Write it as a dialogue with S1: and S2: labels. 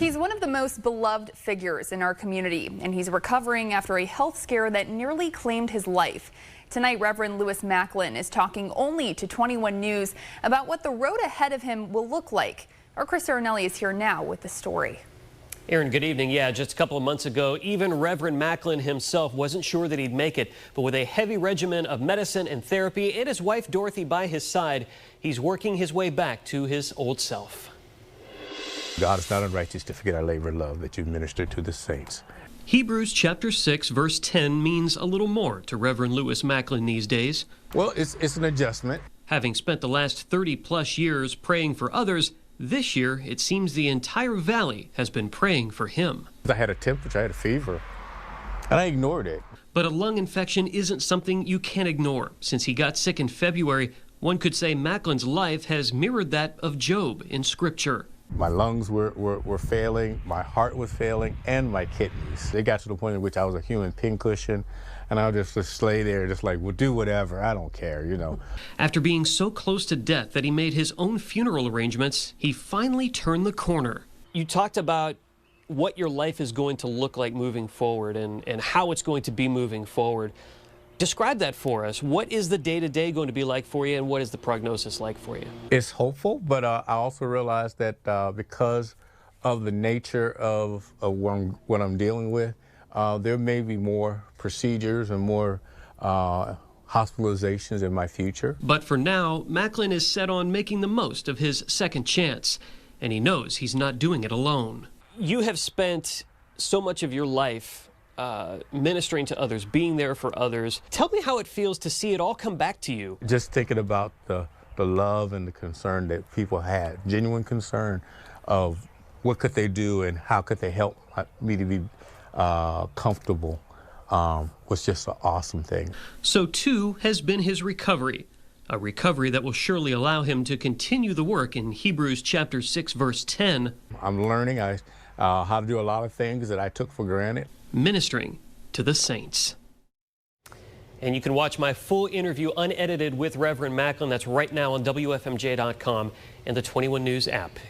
S1: He's one of the most beloved figures in our community, and he's recovering after a health scare that nearly claimed his life. Tonight, Rev Lewis Macklin is talking only to 21 News about what the road ahead of him will look like. Our Chris Aronelli is here now with the story.
S2: Aaron, good evening. Yeah, just a couple of months ago, even Reverend Macklin himself wasn't sure that he'd make it. But with a heavy regimen of medicine and therapy and his wife Dorothy by his side, he's working his way back to his old self.
S3: God is not unrighteous to forget our labor of love that you minister to the saints.
S2: Hebrews chapter 6, verse 10 means a little more to Reverend Lewis Macklin these days.
S3: Well, it's an adjustment.
S2: Having spent the last 30-plus years praying for others, this year it seems the entire valley has been praying for him.
S3: I had a temperature, I had a fever, and I ignored it.
S2: But a lung infection isn't something you can ignore. Since he got sick in February, one could say Macklin's life has mirrored that of Job in Scripture.
S3: My lungs were failing, my heart was failing, and my kidneys. They got to the point in which I was a human pincushion, and I would just lay there just like, well, do whatever, I don't care, you know.
S2: After being so close to death that he made his own funeral arrangements, he finally turned the corner. You talked about what your life is going to look like moving forward and how it's going to be moving forward. Describe that for us. What is the day-to-day going to be like for you, and what is the prognosis like for you?
S3: It's hopeful, but I also realize that because of the nature of what I'm dealing with, there may be more procedures and more hospitalizations in my future.
S2: But for now, Macklin is set on making the most of his second chance, and he knows he's not doing it alone. You have spent so much of your life ministering to others, being there for others. Tell me how it feels to see it all come back to you.
S3: Just thinking about the love and the concern that people had, genuine concern of what could they do and how could they help me to be comfortable was just an awesome thing. So
S2: too has been his recovery, a recovery that will surely allow him to continue the work in Hebrews chapter 6, verse 10.
S3: I'm learning how to do a lot of things that I took for granted.
S2: Ministering to the saints. And you can watch my full interview unedited with Reverend Macklin. That's right now on WFMJ.com and the 21 News app.